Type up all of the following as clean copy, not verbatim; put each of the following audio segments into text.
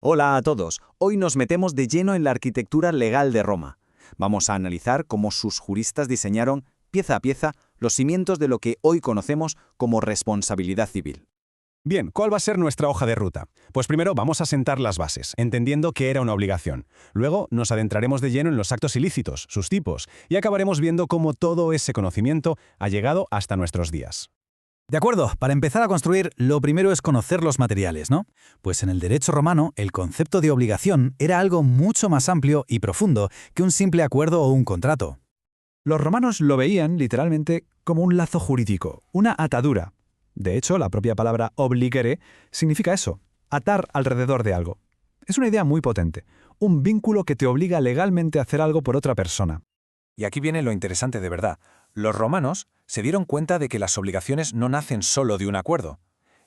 Hola a todos. Hoy nos metemos de lleno en la arquitectura legal de Roma. Vamos a analizar cómo sus juristas diseñaron, pieza a pieza, los cimientos de lo que hoy conocemos como responsabilidad civil. Bien, ¿cuál va a ser nuestra hoja de ruta? Pues primero vamos a sentar las bases, entendiendo que era una obligación. Luego nos adentraremos de lleno en los actos ilícitos, sus tipos, y acabaremos viendo cómo todo ese conocimiento ha llegado hasta nuestros días. De acuerdo, para empezar a construir, lo primero es conocer los materiales, ¿no? Pues en el derecho romano, el concepto de obligación era algo mucho más amplio y profundo que un simple acuerdo o un contrato. Los romanos lo veían, literalmente, como un lazo jurídico, una atadura. De hecho, la propia palabra obligere significa eso, atar alrededor de algo. Es una idea muy potente, un vínculo que te obliga legalmente a hacer algo por otra persona. Y aquí viene lo interesante de verdad. Los romanos se dieron cuenta de que las obligaciones no nacen solo de un acuerdo.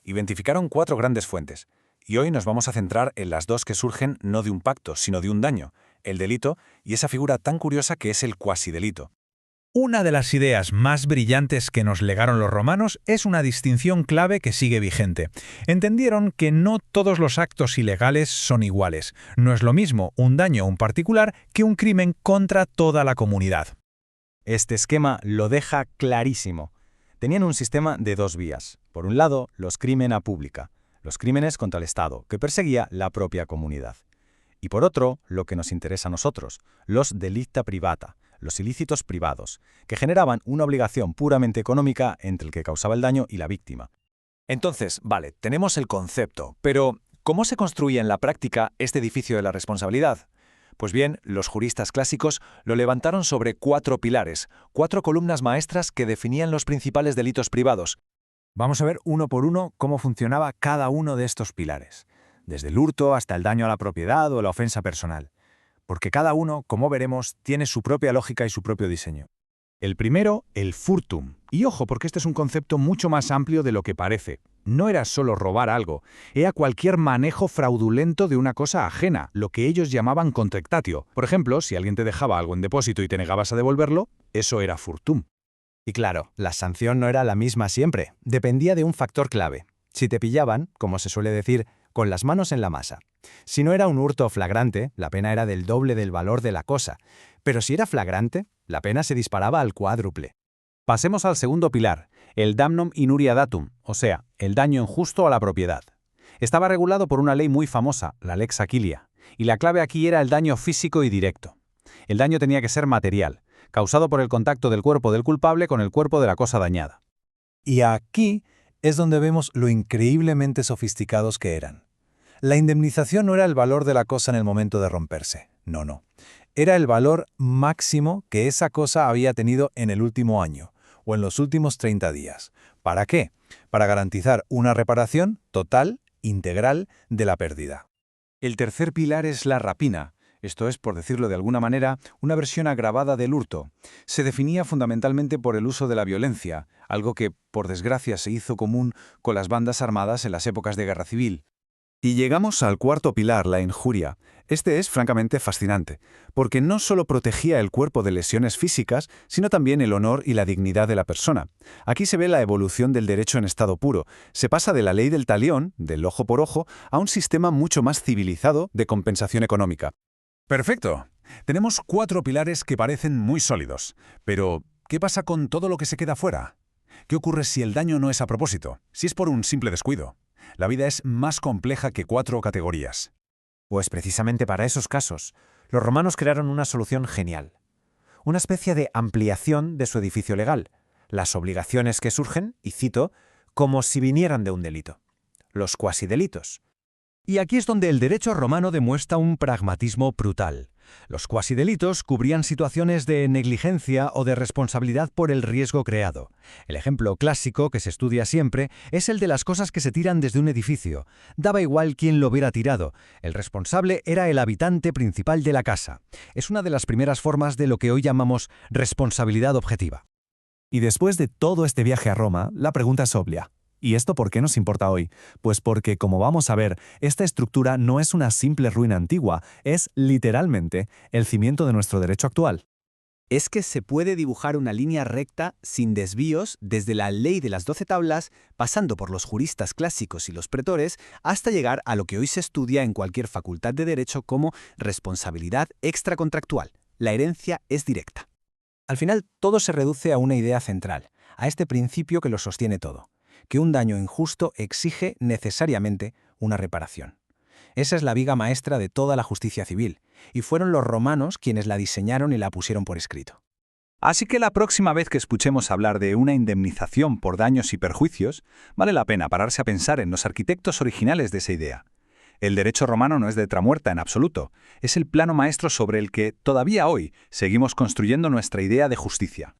Identificaron 4 grandes fuentes, y hoy nos vamos a centrar en las 2 que surgen no de un pacto, sino de un daño, el delito y esa figura tan curiosa que es el cuasidelito. Una de las ideas más brillantes que nos legaron los romanos es una distinción clave que sigue vigente. Entendieron que no todos los actos ilegales son iguales. No es lo mismo un daño a un particular que un crimen contra toda la comunidad. Este esquema lo deja clarísimo. Tenían un sistema de 2 vías. Por un lado, los crimina publica, los crímenes contra el Estado, que perseguía la propia comunidad. Y por otro, lo que nos interesa a nosotros, los delicta privata, los ilícitos privados, que generaban una obligación puramente económica entre el que causaba el daño y la víctima. Entonces, vale, tenemos el concepto, pero ¿cómo se construye en la práctica este edificio de la responsabilidad? Pues bien, los juristas clásicos lo levantaron sobre 4 pilares, 4 columnas maestras que definían los principales delitos privados. Vamos a ver uno por uno cómo funcionaba cada uno de estos pilares, desde el hurto hasta el daño a la propiedad o la ofensa personal. Porque cada uno, como veremos, tiene su propia lógica y su propio diseño. El primero, el furtum. Y ojo, porque este es un concepto mucho más amplio de lo que parece. No era solo robar algo, era cualquier manejo fraudulento de una cosa ajena, lo que ellos llamaban contractatio. Por ejemplo, si alguien te dejaba algo en depósito y te negabas a devolverlo, eso era furtum. Y claro, la sanción no era la misma siempre, dependía de un factor clave. Si te pillaban, como se suele decir, con las manos en la masa. Si no era un hurto flagrante, la pena era del doble del valor de la cosa. Pero si era flagrante, la pena se disparaba al cuádruple. Pasemos al segundo pilar, el damnum inuria datum, o sea, el daño injusto a la propiedad. Estaba regulado por una ley muy famosa, la Lex Aquilia, y la clave aquí era el daño físico y directo. El daño tenía que ser material, causado por el contacto del cuerpo del culpable con el cuerpo de la cosa dañada. Y aquí es donde vemos lo increíblemente sofisticados que eran. La indemnización no era el valor de la cosa en el momento de romperse. No. Era el valor máximo que esa cosa había tenido en el último año o en los últimos 30 días. ¿Para qué? Para garantizar una reparación total, integral, de la pérdida. El tercer pilar es la rapina. Esto es, por decirlo de alguna manera, una versión agravada del hurto. Se definía fundamentalmente por el uso de la violencia, algo que, por desgracia, se hizo común con las bandas armadas en las épocas de guerra civil. Y llegamos al cuarto pilar, la injuria. Este es francamente fascinante, porque no solo protegía el cuerpo de lesiones físicas, sino también el honor y la dignidad de la persona. Aquí se ve la evolución del derecho en estado puro. Se pasa de la ley del talión, del ojo por ojo, a un sistema mucho más civilizado de compensación económica. Perfecto. Tenemos 4 pilares que parecen muy sólidos. Pero, ¿qué pasa con todo lo que se queda fuera? ¿Qué ocurre si el daño no es a propósito? Si es por un simple descuido. La vida es más compleja que 4 categorías. Pues precisamente para esos casos, los romanos crearon una solución genial. Una especie de ampliación de su edificio legal. Las obligaciones que surgen, y cito, como si vinieran de un delito. Los cuasidelitos. Y aquí es donde el derecho romano demuestra un pragmatismo brutal. Los cuasidelitos cubrían situaciones de negligencia o de responsabilidad por el riesgo creado. El ejemplo clásico que se estudia siempre es el de las cosas que se tiran desde un edificio. Daba igual quién lo hubiera tirado. El responsable era el habitante principal de la casa. Es una de las primeras formas de lo que hoy llamamos responsabilidad objetiva. Y después de todo este viaje a Roma, la pregunta es obvia. ¿Y esto por qué nos importa hoy? Pues porque, como vamos a ver, esta estructura no es una simple ruina antigua, es, literalmente, el cimiento de nuestro derecho actual. es que se puede dibujar una línea recta sin desvíos desde la ley de las 12 tablas, pasando por los juristas clásicos y los pretores, hasta llegar a lo que hoy se estudia en cualquier facultad de derecho como responsabilidad extracontractual. La herencia es directa. Al final, todo se reduce a una idea central, a este principio que lo sostiene todo, que un daño injusto exige necesariamente una reparación. Esa es la viga maestra de toda la justicia civil, y fueron los romanos quienes la diseñaron y la pusieron por escrito. Así que la próxima vez que escuchemos hablar de una indemnización por daños y perjuicios, vale la pena pararse a pensar en los arquitectos originales de esa idea. El derecho romano no es letra muerta en absoluto, es el plano maestro sobre el que, todavía hoy, seguimos construyendo nuestra idea de justicia.